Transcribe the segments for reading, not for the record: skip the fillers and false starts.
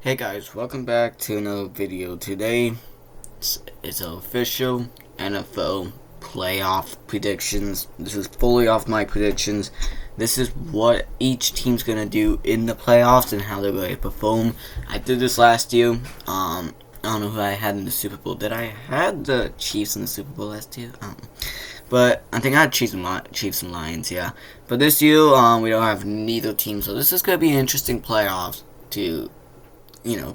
Hey guys, welcome back to another video. Today, it's official NFL playoff predictions. This is fully off my predictions. This is what each team's gonna do in the playoffs and how they're going to perform. I did this last year. I don't know who I had in the Super Bowl. Did I had the Chiefs in the Super Bowl last year? But I think I had Chiefs and Lions, yeah. But this year, we don't have neither team, so this is gonna be an interesting playoffs to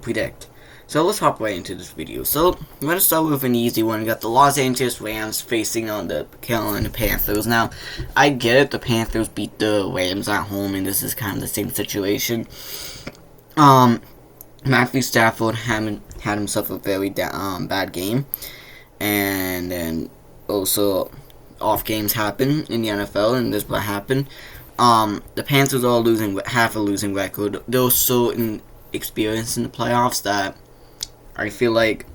predict. So let's hop right into this video. So I'm going to start with an easy one. We got the Los Angeles Rams facing on the Carolina Panthers. Now, I get it. The Panthers beat the Rams at home, and this is kind of the same situation. Matthew Stafford had himself a very bad game. And then also off games happen in the NFL, and this is what happened. The Panthers are have a losing record. They're so experience in the playoffs that I feel like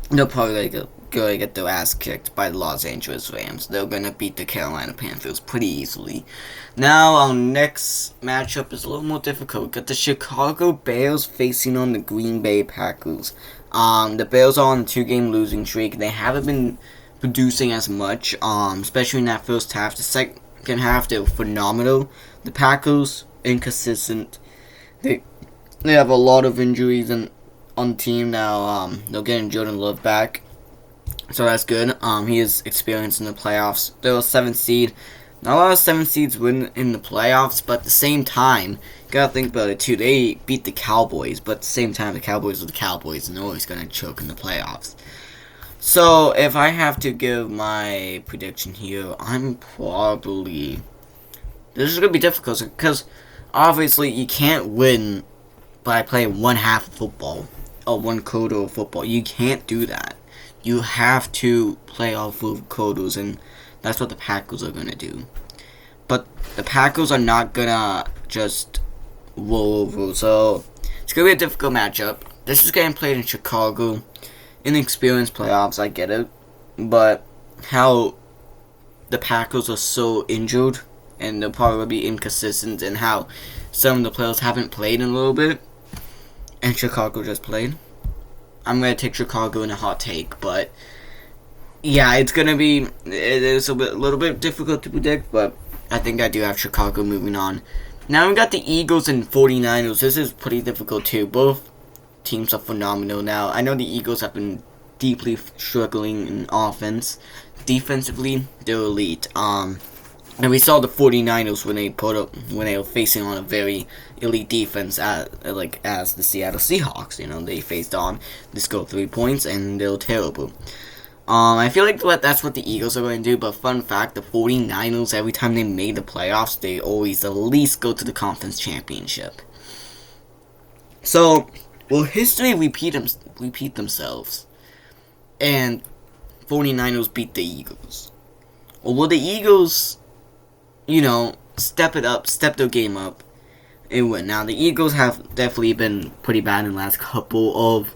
they'll probably gonna get their ass kicked by the Los Angeles Rams. They're gonna beat the Carolina Panthers pretty easily. Now our next matchup is a little more difficult. We got the Chicago Bears facing on the Green Bay Packers. The Bears are on a 2-game losing streak. They haven't been producing as much, especially in that first half. The second half they were phenomenal. The Packers inconsistent. They have a lot of injuries on the team now. They're getting Jordan Love back, so that's good. He is experienced in the playoffs. They're a 7th seed. Not a lot of 7th seeds win in the playoffs, but at the same time, you gotta think about it too. They beat the Cowboys, but at the same time, the Cowboys are the Cowboys, and they're always gonna choke in the playoffs. So if I have to give my prediction here, this is gonna be difficult because obviously you can't win by playing one half of football or one quarter of football. You can't do that. You have to play all 4 quarters, and that's what the Packers are gonna do. But the Packers are not gonna just roll over, so it's gonna be a difficult matchup. This is getting played in Chicago, inexperienced playoffs. I get it, but how the Packers are so injured and they'll probably be inconsistent, and how some of the players haven't played in a little bit. And Chicago just played. I'm going to take Chicago in a hot take, but yeah, it is a little bit difficult to predict, but I think I do have Chicago moving on. Now we got the Eagles and 49ers. This is pretty difficult too. Both teams are phenomenal now. I know the Eagles have been deeply struggling in offense. Defensively, they're elite. And we saw the 49ers when they were facing on a very elite defense as the Seattle Seahawks. They faced on, they scored 3 points, and they were terrible. I feel like that's what the Eagles are going to do, but fun fact, the 49ers, every time they made the playoffs, they always at least go to the conference championship. So, will history repeat themselves, and 49ers beat the Eagles? Or will the Eagles step their game up, and win? Now, the Eagles have definitely been pretty bad in the last couple of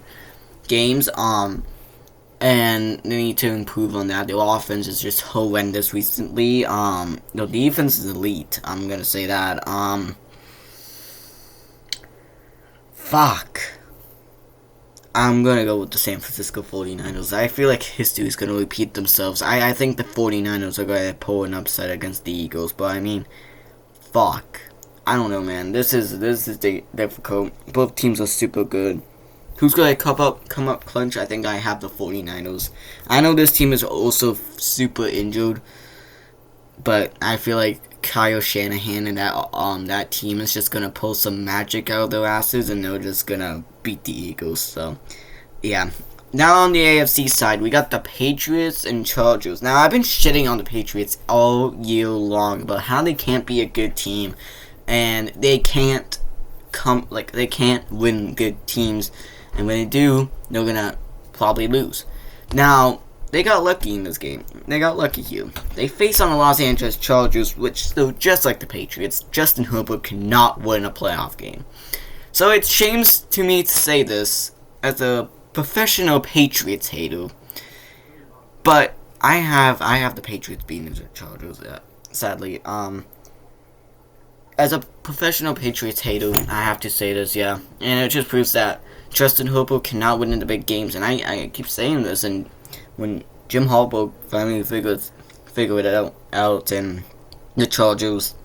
games, and they need to improve on that. Their offense is just horrendous recently. Their defense is elite. I'm gonna say that. I'm gonna go with the San Francisco 49ers. I feel like history is gonna repeat themselves. I think the 49ers are gonna pull an upset against the Eagles, but I mean, I don't know, man. This is difficult. Both teams are super good. Who's gonna come up clutch? I think I have the 49ers. I know this team is also super injured, but I feel like Kyle Shanahan and that team is just gonna pull some magic out of their asses, and they're just gonna beat the Eagles. So, yeah. Now on the AFC side, we got the Patriots and Chargers. Now, I've been shitting on the Patriots all year long about how they can't be a good team, and they can't win good teams, and when they do, they're gonna probably lose. Now, they got lucky in this game. They got lucky here. They face on the Los Angeles Chargers, which, though, just like the Patriots, Justin Herbert cannot win a playoff game. So it shames to me to say this as a professional Patriots hater, but I have the Patriots beating the Chargers. Sadly, as a professional Patriots hater, I have to say this, yeah, and it just proves that Justin Herbert cannot win in the big games, and I keep saying this. And when Jim Harbaugh finally figured it out, and the Chargers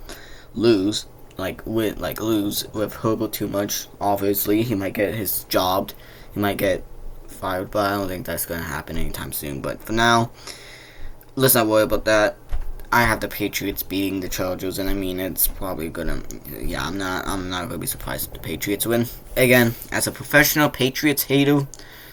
lose with Herbert too much, obviously he might get his job, he might get fired, but I don't think that's gonna happen anytime soon. But for now, let's not worry about that. I have the Patriots beating the Chargers, and I mean it's probably gonna. Yeah, I'm not gonna be surprised if the Patriots win. Again, as a professional Patriots hater,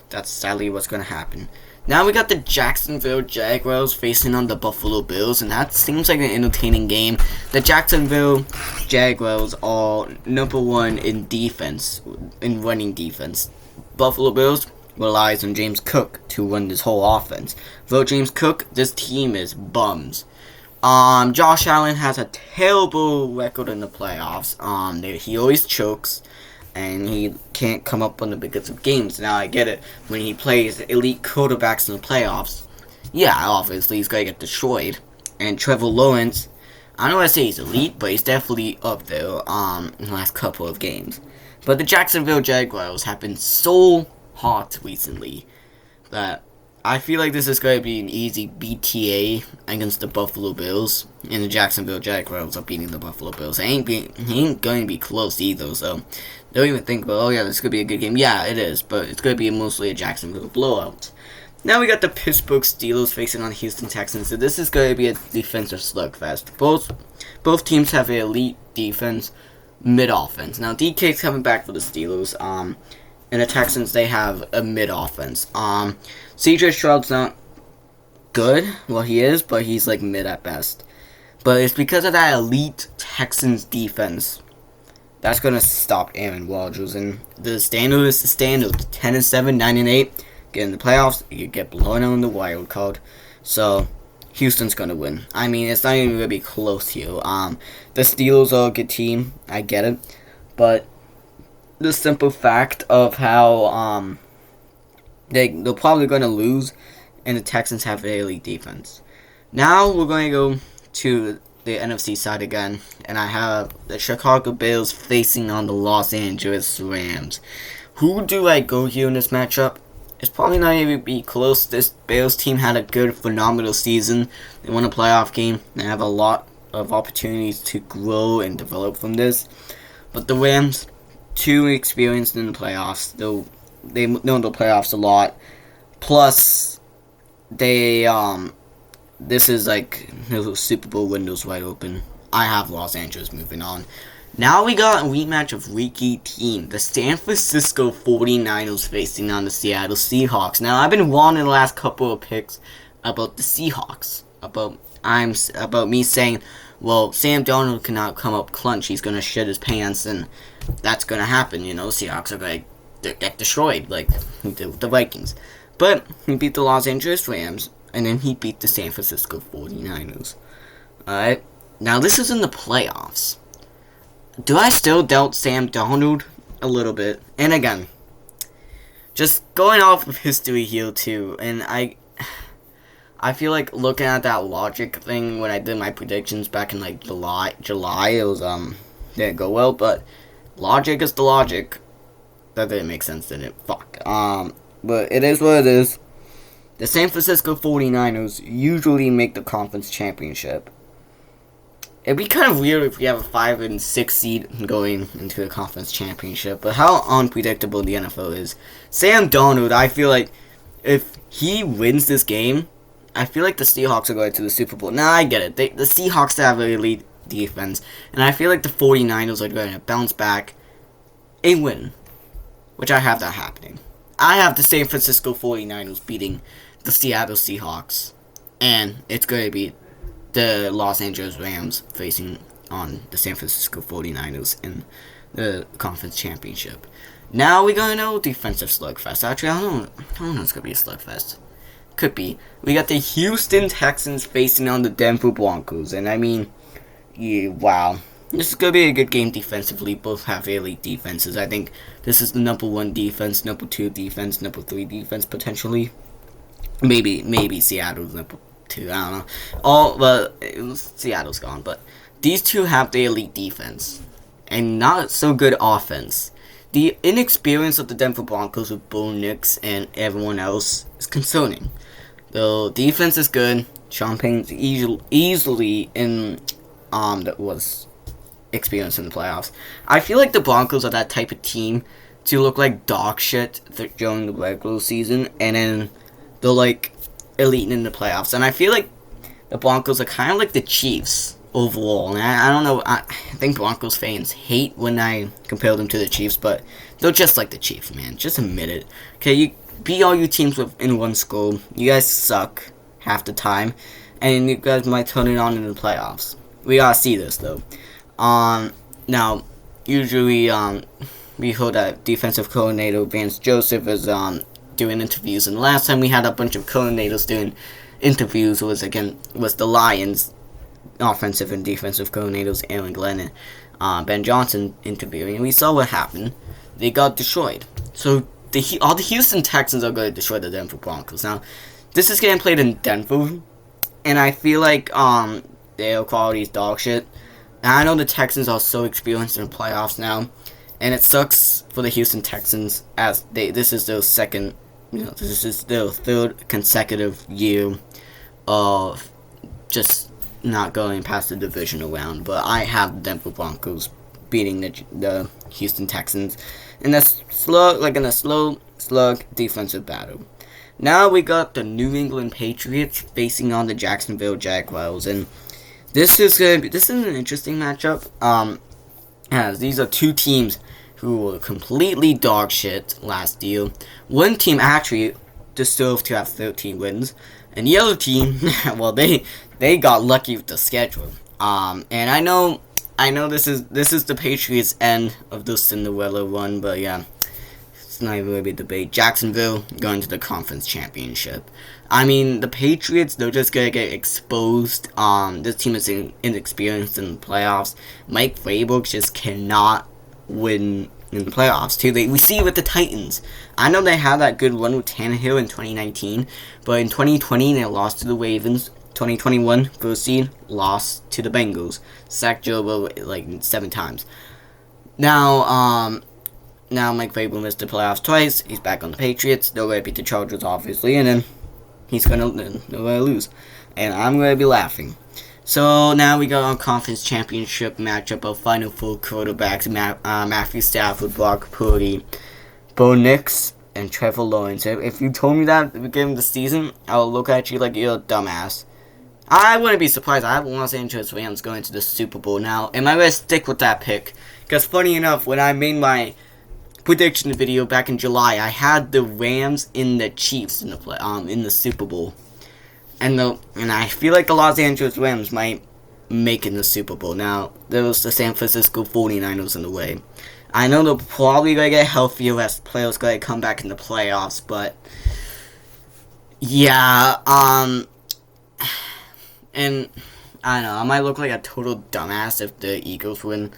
that's sadly what's gonna happen. Now we got the Jacksonville Jaguars facing on the Buffalo Bills, and that seems like an entertaining game. The Jacksonville Jaguars are #1 in defense, in running defense. Buffalo Bills relies on James Cook to run this whole offense. Without James Cook, this team is bums. Josh Allen has a terrible record in the playoffs. He always chokes, and he can't come up on the biggest of games. Now, I get it. When he plays elite quarterbacks in the playoffs, yeah, obviously he's going to get destroyed. And Trevor Lawrence, I don't want to say he's elite, but he's definitely up there in the last couple of games. But the Jacksonville Jaguars have been so hot recently that I feel like this is going to be an easy BTA against the Buffalo Bills, and the Jacksonville Jaguars are beating the Buffalo Bills. It ain't going to be close either, so don't even think about, oh yeah, this could be a good game. Yeah, it is, but it's going to be mostly a Jacksonville blowout. Now we got the Pittsburgh Steelers facing on the Houston Texans, so this is going to be a defensive slugfest. Both teams have an elite defense, mid-offense. Now DK's coming back for the Steelers, and the Texans, they have a mid-offense. CJ Stroud's not good. Well, he is, but he's like mid at best. But it's because of that elite Texans defense that's going to stop Aaron Rodgers. And the standard is the standard. 10-7, 9-8. Get in the playoffs, you get blown out in the wild card. So, Houston's going to win. I mean, it's not even going to be close here. The Steelers are a good team. I get it. But the simple fact of how they're probably going to lose, and the Texans have an elite defense. Now we're going to go to the NFC side again, and I have the Chicago Bears facing on the Los Angeles Rams. Who do I go here in this matchup? It's probably not even be close. This Bears team had a good, phenomenal season. They won a playoff game. They have a lot of opportunities to grow and develop from this. But the Rams, too experienced in the playoffs. They know the playoffs a lot. Plus, this is like the Super Bowl windows wide open. I have Los Angeles moving on. Now we got a rematch of Ricky team. The San Francisco 49ers facing on the Seattle Seahawks. Now, I've been wrong in the last couple of picks about the Seahawks. About me saying, well, Sam Darnold cannot come up clutch. He's going to shit his pants, and that's going to happen. You know, Seahawks are going to get destroyed like he did with the Vikings. But he beat the Los Angeles Rams, and then he beat the San Francisco 49ers. Alright, now this is in the playoffs. Do I still doubt Sam Darnold? A little bit. And again, just going off of history here too, and I feel like looking at that logic thing when I did my predictions back in like July, it was didn't go well, but logic is the logic. That didn't make sense, did it? Fuck. But it is what it is. The San Francisco 49ers usually make the conference championship. It'd be kind of weird if we have a 5 and 6 seed going into the conference championship, but how unpredictable the NFL is. Sam Darnold, I feel like if he wins this game, I feel like the Seahawks are going to the Super Bowl. Now, I get it. The Seahawks have an elite defense, and I feel like the 49ers are going to bounce back and win, which I have that happening. I have the San Francisco 49ers beating the Seattle Seahawks, and it's going to be the Los Angeles Rams facing on the San Francisco 49ers in the conference championship. Now we're going to know defensive slugfest. Actually, I don't know it's going to be a slugfest. Could be. We got the Houston Texans facing on the Denver Broncos, and I mean, yeah, wow. This is going to be a good game defensively. Both have elite defenses. I think this is the #1 defense, #2 defense, #3 defense, potentially. Maybe Seattle's #2, I don't know. But Seattle's gone. But these two have the elite defense and not so good offense. the inexperience of the Denver Broncos with Bo Nix and everyone else is concerning. The defense is good. Sean Payton's easily in that was experienced in the playoffs. I feel like the Broncos are that type of team to look like dog shit during the regular season, and then they're like elite in the playoffs. And I feel like the Broncos are kind of like the Chiefs overall. And I don't know. I think Broncos fans hate when I compare them to the Chiefs, but they're just like the Chiefs, man. Just admit it. Okay, you beat all your teams in one score. You guys suck half the time, and you guys might turn it on in the playoffs. We gotta see this though. Now, usually, we heard that defensive coordinator Vance Joseph is doing interviews, and the last time we had a bunch of coordinators doing interviews was the Lions offensive and defensive coordinators Aaron Glenn and Ben Johnson interviewing, and we saw what happened. They got destroyed. So all the Houston Texans are going to destroy the Denver Broncos. Now, this is getting played in Denver, and I feel like their quality is dog shit. And I know the Texans are so experienced in the playoffs now, and it sucks for the Houston Texans as this is their this is their third consecutive year of just not going past the divisional round. But I have the Denver Broncos beating the Houston Texans in a slow slug defensive battle. Now we got the New England Patriots facing on the Jacksonville Jaguars, and this is an interesting matchup. As these are two teams who were completely dog shit last year. One team actually deserved to have 13 wins, and the other team, well, they got lucky with the schedule. And I know this is the Patriots' end of the Cinderella run, but yeah, it's not even really a big debate. Jacksonville going to the conference championship. I mean, the Patriots, they're just gonna get exposed. This team is inexperienced in the playoffs. Mike Vrabel just cannot win in the playoffs too. We see it with the Titans. I know they had that good run with Tannehill in 2019, but in 2020 they lost to the Ravens. 2021 first seed lost to the Bengals. Sacked Joe like 7 times. Now Mike Vrabel missed the playoffs twice. He's back on the Patriots. They're going to beat the Chargers, obviously, and then they're going to lose. And I'm going to be laughing. So now we got our conference championship matchup of Final Four quarterbacks: Matthew Stafford, Brock Purdy, Bo Nix, and Trevor Lawrence. If you told me that at the beginning of the season, I would look at you like you're a dumbass. I wouldn't be surprised. I have Los Angeles Rams going to the Super Bowl. Now, am I going to stick with that pick? Because funny enough, when I made my prediction video back in July, I had the Rams in the Chiefs in the Super Bowl. And I feel like the Los Angeles Rams might make it in the Super Bowl. Now, there's the San Francisco 49ers in the way. I know they're probably going to get healthier as players going to come back in the playoffs, but yeah, and I don't know, I might look like a total dumbass if the Eagles win.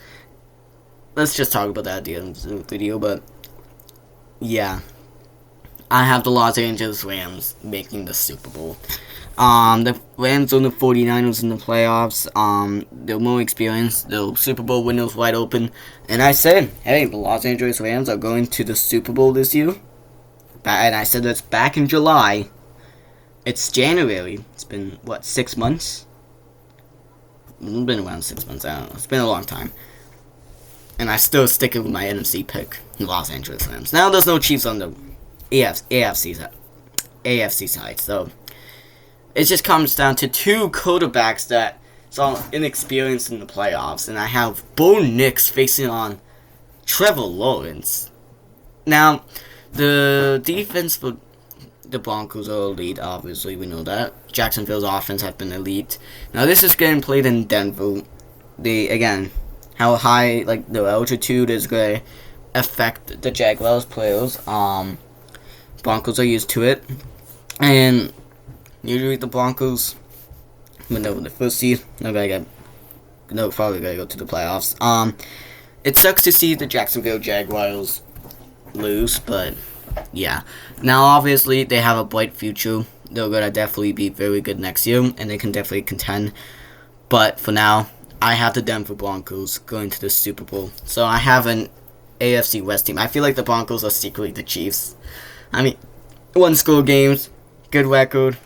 Let's just talk about that at the end of the video, but yeah, I have the Los Angeles Rams making the Super Bowl. The Rams and the 49ers in the playoffs. They're more experienced. The Super Bowl window's wide open. And I said, hey, the Los Angeles Rams are going to the Super Bowl this year. And I said that's back in July. It's January. It's been, 6 months? It's been around 6 months. I don't know. It's been a long time. And I still stick with my NFC pick, the Los Angeles Rams. Now there's no Chiefs on the AFC side, so it just comes down to two quarterbacks that are inexperienced in the playoffs, and I have Bo Nix facing on Trevor Lawrence. Now, the defense for the Broncos are elite, obviously, we know that. Jacksonville's offense has been elite. Now, this is getting played in Denver. How high, the altitude is going to affect the Jaguars players. Broncos are used to it. And usually the Broncos, when they're the first seed, probably going to go to the playoffs. It sucks to see the Jacksonville Jaguars lose, but yeah. Now, obviously, they have a bright future. They're going to definitely be very good next year, and they can definitely contend. But for now, I have the Denver Broncos going to the Super Bowl. So I have an AFC West team. I feel like the Broncos are secretly the Chiefs. I mean, 1-score games, good record,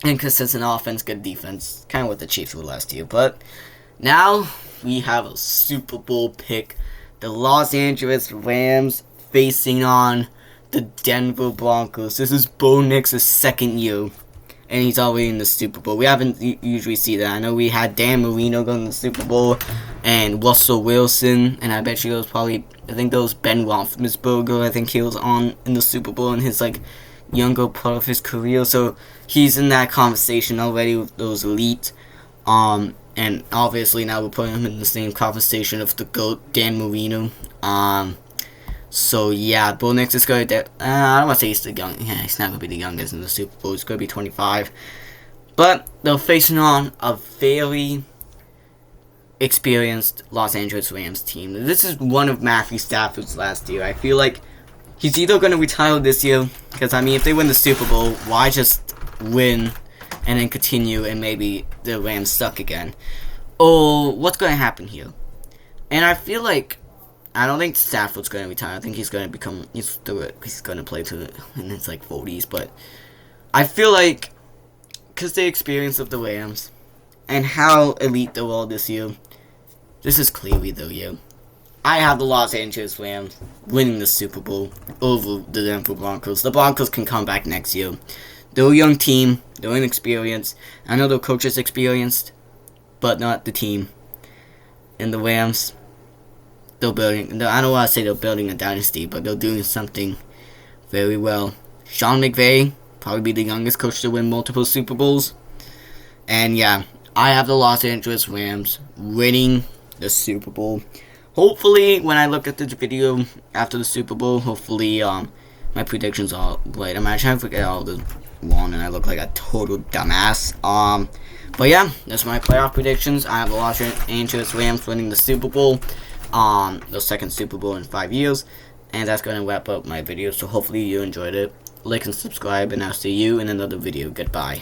inconsistent offense, good defense. Kind of what the Chiefs were last year. But now we have a Super Bowl pick. The Los Angeles Rams facing on the Denver Broncos. This is Bo Nix's second year, and he's already in the Super Bowl. We haven't usually see that. I know we had Dan Marino going to the Super Bowl, and Russell Wilson, and I bet you I think there was Ben Roethlisberger, I think he was on in the Super Bowl in his, like, younger part of his career, so he's in that conversation already with those elite, and obviously now we're putting him in the same conversation of the GOAT, Dan Marino, so yeah, Bo Nix is going to, I don't want to say he's the young, yeah, he's not going to be the youngest in the Super Bowl, he's going to be 25, but they're facing on a very experienced Los Angeles Rams team. This is one of Matthew Stafford's last year. I feel like he's either going to retire this year, because, I mean, if they win the Super Bowl, why just win and then continue and maybe the Rams suck again? Or what's going to happen here? And I feel like, I don't think Stafford's going to retire. I think he's going to become, he's going to play in his, like, 40s, but I feel like, because the experience of the Rams and how elite they were this year, this is clearly their year. I have the Los Angeles Rams winning the Super Bowl over the Denver Broncos. The Broncos can come back next year. They're a young team. They're inexperienced. I know their coach is experienced, but not the team. And the Rams, they're building, I don't want to say they're building a dynasty, but they're doing something very well. Sean McVay, probably be the youngest coach to win multiple Super Bowls. And yeah, I have the Los Angeles Rams winning the Super Bowl. Hopefully, when I look at this video after the Super Bowl, hopefully my predictions are right. I'm trying to forget all the long, and I look like a total dumbass. But yeah, that's my playoff predictions. I have the Los Angeles Rams winning the Super Bowl, the second Super Bowl in 5 years, and that's going to wrap up my video. So hopefully you enjoyed it. Like and subscribe, and I'll see you in another video. Goodbye.